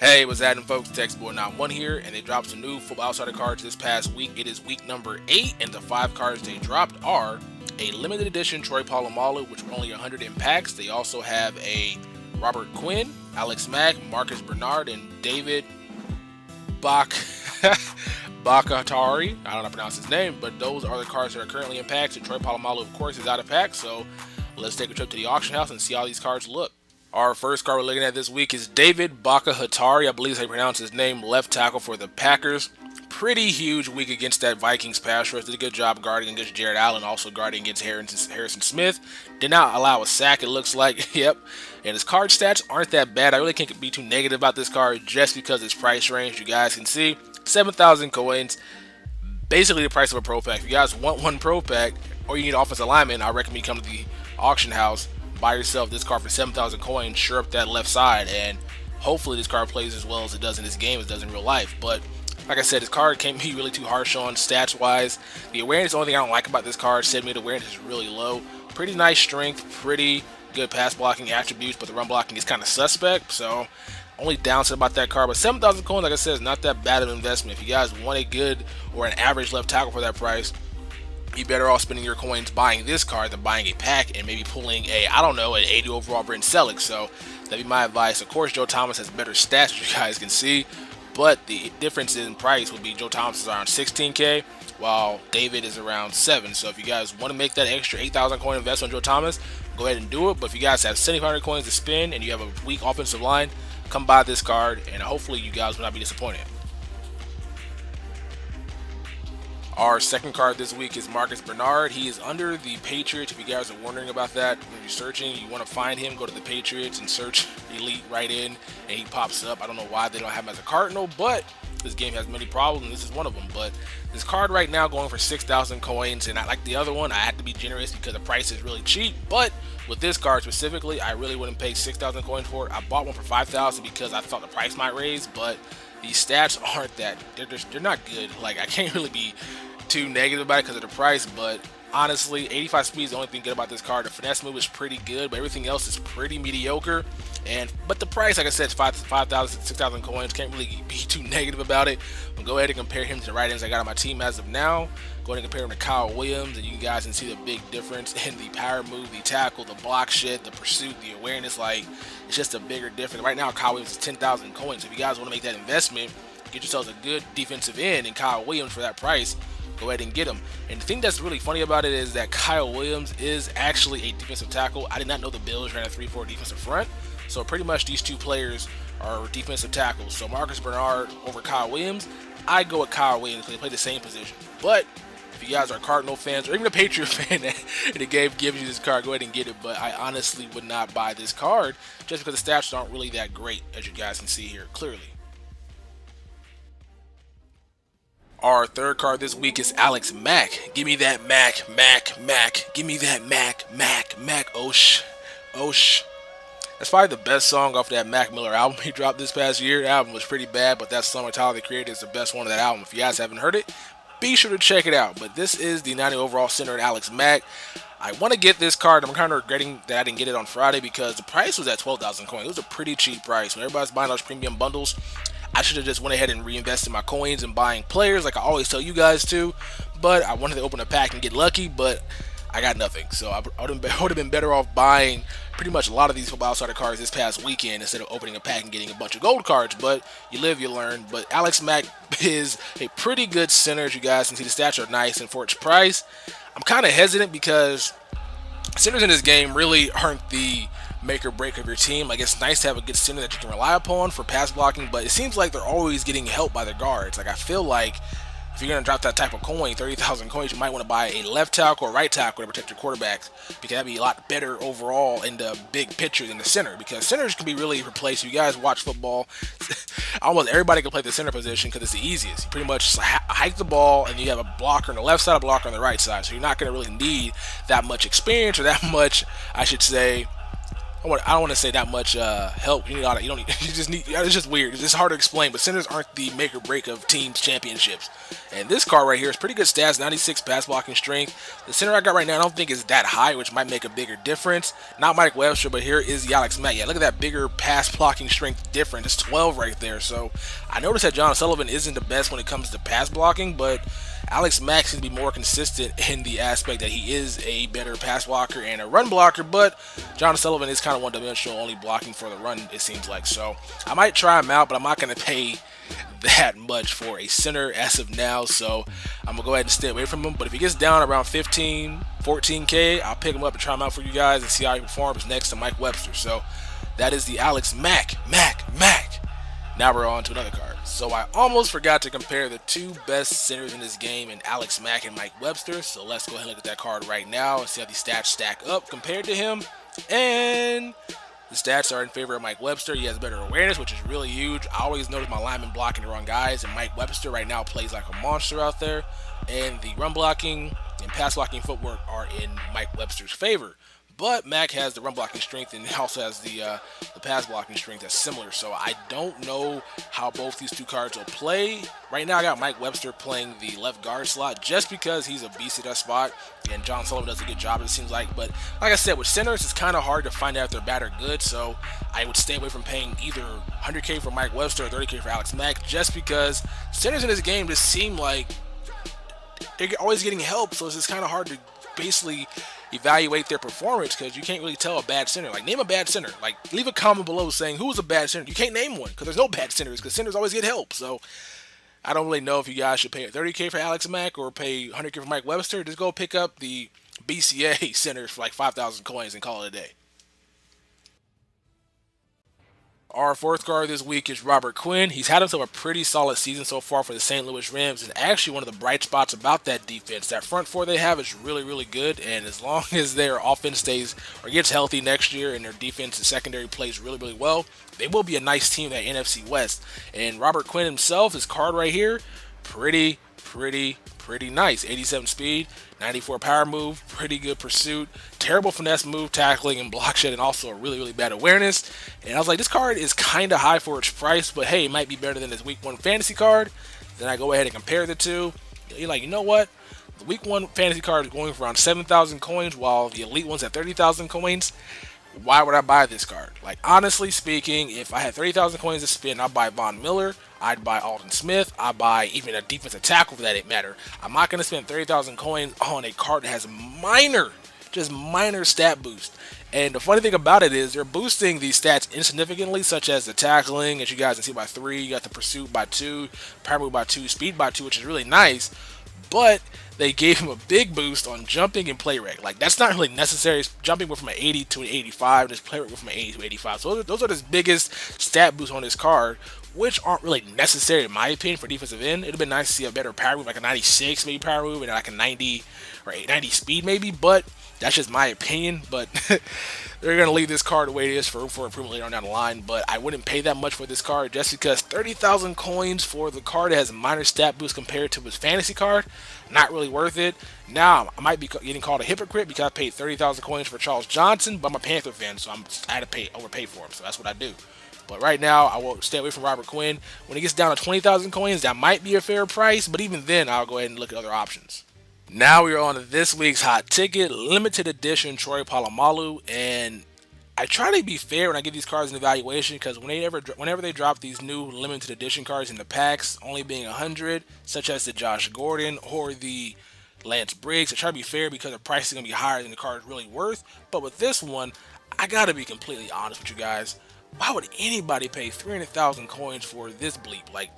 Hey, what's happening, folks? TextBoy91 here, and they dropped some new Football Outsider cards this past week. It is week number 8, and the 5 cards they dropped are a limited edition Troy Polamalu, which were only 100 in packs. They also have a Robert Quinn, Alex Mack, Marcus Benard, and David Bakhtiari. I don't know how to pronounce his name, but those are the cards that are currently in packs. And Troy Polamalu, of course, is out of packs, so let's take a trip to the auction house and see how these cards look. Our first card we're looking at this week is David Bakhtiari. I believe that's how you pronounce his name, left tackle for the Packers. Pretty huge week against that Vikings pass rush. Did a good job guarding against Jared Allen, also guarding against Harrison Smith. Did not allow a sack, it looks like. Yep. And his card stats aren't that bad. I really can't be too negative about this card just because its price range. You guys can see 7,000 coins. Basically the price of a pro pack. If you guys want one pro pack or you need offensive lineman, I recommend you come to the auction house, buy yourself this card for 7,000 coins, sure up that left side, and hopefully this card plays as well as it does in this game as it does in real life. But like I said, this card can't be really too harsh on stats wise. The awareness, the only thing I don't like about this card, 7-meter awareness is really low. Pretty nice strength, pretty good pass blocking attributes, but the run blocking is kind of suspect, so only downside about that card. But 7,000 coins, like I said, is not that bad of an investment. If you guys want a good or an average left tackle for that price, you're better off spending your coins buying this card than buying a pack and maybe pulling a, I don't know, an 80 overall Brent Selleck. So that'd be my advice. Of course, Joe Thomas has better stats, as you guys can see, but the difference in price would be Joe Thomas is around 16K, while David is around 7. So if you guys want to make that extra 8,000 coin investment on Joe Thomas, go ahead and do it. But if you guys have 7,500 coins to spend and you have a weak offensive line, come buy this card, and hopefully you guys will not be disappointed. Our second card this week is Marcus Benard. He is under the Patriots. If you guys are wondering about that, when you're searching, you want to find him, go to the Patriots and search Elite right in, and he pops up. I don't know why they don't have him as a Cardinal, but this game has many problems, and this is one of them. But this card right now going for 6,000 coins, and I like the other one. I had to be generous because the price is really cheap, but with this card specifically, I really wouldn't pay 6,000 coins for it. I bought one for 5,000 because I thought the price might raise, but these stats aren't that, they're not good. Like, I can't really be too negative about it because of the price, but honestly, 85 speed is the only thing good about this card. The finesse move is pretty good, but everything else is pretty mediocre. But the price, like I said, is 5,000, 6,000 coins. Can't really be too negative about it. But go ahead and compare him to the right ends I got on my team as of now. Go ahead and compare him to Kyle Williams, and you guys can see the big difference in the power move, the tackle, the block shit, the pursuit, the awareness. Like, it's just a bigger difference. Right now, Kyle Williams is 10,000 coins. So if you guys want to make that investment, get yourselves a good defensive end in Kyle Williams for that price, go ahead and get him. And the thing that's really funny about it is that Kyle Williams is actually a defensive tackle. I did not know the Bills ran a 3-4 defensive front. So pretty much these two players are defensive tackles. So Marcus Benard over Kyle Williams, I go with Kyle Williams because they play the same position. But if you guys are Cardinal fans or even a Patriot fan and the game gives you this card, go ahead and get it. But I honestly would not buy this card just because the stats aren't really that great, as you guys can see here clearly. Our third card this week is Alex Mack. Give me that Mack. Give me that Mack. Osh. That's probably the best song off that Mac Miller album he dropped this past year. The album was pretty bad, but that song Tyler, the creator, is the best one of that album. If you guys haven't heard it, be sure to check it out. But this is the 90 overall center in Alex Mack. I want to get this card. I'm kind of regretting that I didn't get it on Friday because the price was at 12,000 coins. It was a pretty cheap price. When everybody's buying those premium bundles, I should have just went ahead and reinvested my coins in buying players like I always tell you guys to. But I wanted to open a pack and get lucky, but I got nothing. So I would have been better off buying pretty much a lot of these Football Outsider cards this past weekend instead of opening a pack and getting a bunch of gold cards. But you live, you learn. But Alex Mack is a pretty good center, as you guys can see. The stats are nice, and for its price, I'm kind of hesitant because centers in this game really aren't the make or break of your team. Like, it's nice to have a good center that you can rely upon for pass blocking, but it seems like they're always getting help by their guards. Like, I feel like if you're going to drop that type of coin, 30,000 coins, you might want to buy a left tackle or right tackle to protect your quarterbacks, because that'd be a lot better overall in the big picture than the center, because centers can be really replaced. If you guys watch football, almost everybody can play the center position because it's the easiest. You pretty much hike the ball, and you have a blocker on the left side, a blocker on the right side, so you're not going to really need that much experience or that much, I should say, I don't want to say that much help. You need, you don't need, you just need. It's just weird. It's just hard to explain. But centers aren't the make or break of teams championships. And this card right here is pretty good stats. 96 pass blocking strength. The center I got right now, I don't think is that high, which might make a bigger difference. Not Mike Webster, but here is the Alex Mack. Yeah, look at that bigger pass blocking strength difference. It's 12 right there. So I noticed that John Sullivan isn't the best when it comes to pass blocking, but Alex Mack seems to be more consistent in the aspect that he is a better pass blocker and a run blocker, but John Sullivan is kind of one-dimensional, only blocking for the run, it seems like. So I might try him out, but I'm not going to pay that much for a center as of now, so I'm going to go ahead and stay away from him. But if he gets down around 15, 14K, I'll pick him up and try him out for you guys and see how he performs next to Mike Webster. So that is the Alex Mack. Now we're on to another card. So I almost forgot to compare the two best centers in this game in Alex Mack and Mike Webster. So let's go ahead and look at that card right now and see how these stats stack up compared to him. And the stats are in favor of Mike Webster. He has better awareness, which is really huge. I always notice my linemen blocking the wrong guys, and Mike Webster right now plays like a monster out there. And the run blocking and pass blocking footwork are in Mike Webster's favor. But Mack has the run blocking strength and also has the pass blocking strength that's similar. So I don't know how both these two cards will play. Right now I got Mike Webster playing the left guard slot just because he's a beast at that spot. And John Sullivan does a good job, it seems like. But like I said, with centers, it's kind of hard to find out if they're bad or good. So I would stay away from paying either 100K for Mike Webster or 30K for Alex Mack, just because centers in this game just seem like they're always getting help. So it's just kind of hard to basically evaluate their performance, because you can't really tell a bad center. Like, name a bad center. Like, leave a comment below saying who was a bad center. You can't name one because there's no bad centers, because centers always get help. So I don't really know if you guys should pay 30K for Alex Mack or pay 100K for Mike Webster. Just go pick up the BCA centers for like 5,000 coins and call it a day. Our fourth card this week is Robert Quinn. He's had himself a pretty solid season so far for the St. Louis Rams, and actually one of the bright spots about that defense. That front four they have is really, really good, and as long as their offense stays or gets healthy next year and their defense and secondary plays really, really well, they will be a nice team in that NFC West. And Robert Quinn himself, his card right here, pretty nice. 87 speed, 94 power move, pretty good pursuit, terrible finesse move, tackling, and block shed, and also a really, really bad awareness. And I was like, this card is kind of high for its price, but hey, it might be better than his Week 1 fantasy card. Then I go ahead and compare the two. You're like, you know what? The Week 1 fantasy card is going for around 7,000 coins, while the Elite one's at 30,000 coins. Why would I buy this card? Like, honestly speaking, if I had 30,000 coins to spend, I'd buy Von Miller, I'd buy Alden Smith, I'd buy even a defensive tackle for that matter. I'm not going to spend 30,000 coins on a card that has just minor stat boost. And the funny thing about it is they're boosting these stats insignificantly, such as the tackling, as you guys can see, by 3, you got the pursuit by 2, power move by 2, speed by 2, which is really nice. But they gave him a big boost on jumping and play rate. Like, that's not really necessary. Jumping went from an 80 to an 85, and his play rate went from an 80 to 85. So those are the biggest stat boosts on this card, which aren't really necessary in my opinion for defensive end. It would have been nice to see a better power move, like a 96 maybe power move, and like a 90 or 90 speed maybe, but that's just my opinion. But they're going to leave this card the way it is for room for improvement later on down the line. But I wouldn't pay that much for this card just because 30,000 coins for the card that has a minor stat boost compared to his fantasy card, not really worth it. Now, I might be getting called a hypocrite because I paid 30,000 coins for Charles Johnson, but I'm a Panther fan, so I had to overpay for him, so that's what I do. But right now, I will stay away from Robert Quinn. When it gets down to 20,000 coins, that might be a fair price, but even then, I'll go ahead and look at other options. Now we are on to this week's hot ticket, limited edition Troy Polamalu, and I try to be fair when I give these cards an evaluation, because whenever they drop these new limited edition cards in the packs, only being 100, such as the Josh Gordon or the Lance Briggs, I try to be fair because the price is going to be higher than the card is really worth. But with this one, I got to be completely honest with you guys. Why would anybody pay 300,000 coins for this bleep? Like,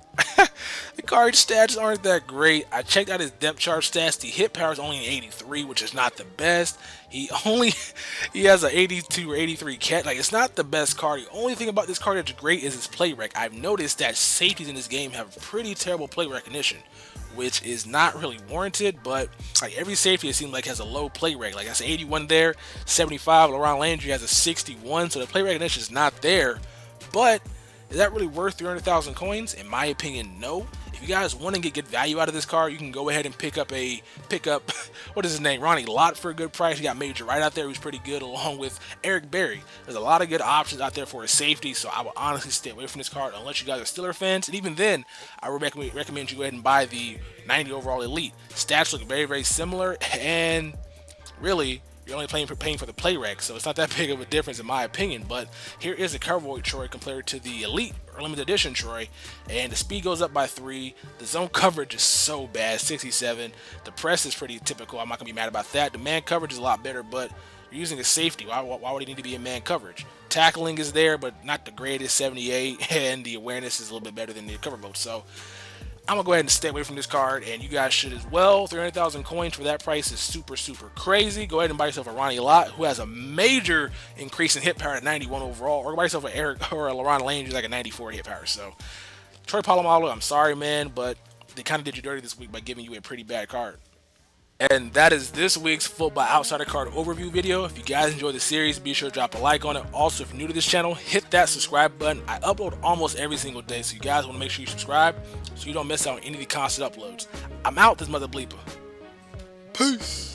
the card stats aren't that great. I checked out his depth chart stats. The hit power is only an 83, which is not the best. He has an 82 or 83 catch. Like, it's not the best card. The only thing about this card that's great is his play rec. I've noticed that safeties in this game have pretty terrible play recognition, which is not really warranted, but like every safety it seems like has a low play rec. Like, that's an 81 there, 75. Laron Landry has a 61, so the play recognition is not there. But is that really worth 300,000 coins? In my opinion, no. If you guys want to get good value out of this card, you can go ahead and pick up what is his name, Ronnie Lott, for a good price. You got Major Wright out there who's pretty good, along with Eric Berry. There's a lot of good options out there for a safety, so I would honestly stay away from this card unless you guys are Steelers fans. And even then, I would recommend you go ahead and buy the 90 overall elite. Stats look very, very similar, and really, you're only paying for the play rec, so it's not that big of a difference in my opinion. But here is the Coverboy Troy compared to the Elite or Limited Edition Troy, and the speed goes up by 3. The zone coverage is so bad, 67. The press is pretty typical. I'm not gonna be mad about that. The man coverage is a lot better, but you're using a safety. Why would he need to be in man coverage? Tackling is there, but not the greatest, 78, and the awareness is a little bit better than the cover mode. So I'm gonna go ahead and stay away from this card, and you guys should as well. 300,000 coins for that price is super, super crazy. Go ahead and buy yourself a Ronnie Lott, who has a major increase in hit power at 91 overall, or buy yourself an Eric or a LaRon Lane, who's like a 94 hit power. So, Troy Polamalu, I'm sorry, man, but they kind of did you dirty this week by giving you a pretty bad card. And that is this week's Football Outsider card overview video. If you guys enjoyed the series, be sure to drop a like on it. Also, if you're new to this channel, hit that subscribe button. I upload almost every single day, so you guys want to make sure you subscribe so you don't miss out on any of the constant uploads. I'm out, this mother bleeper. Peace.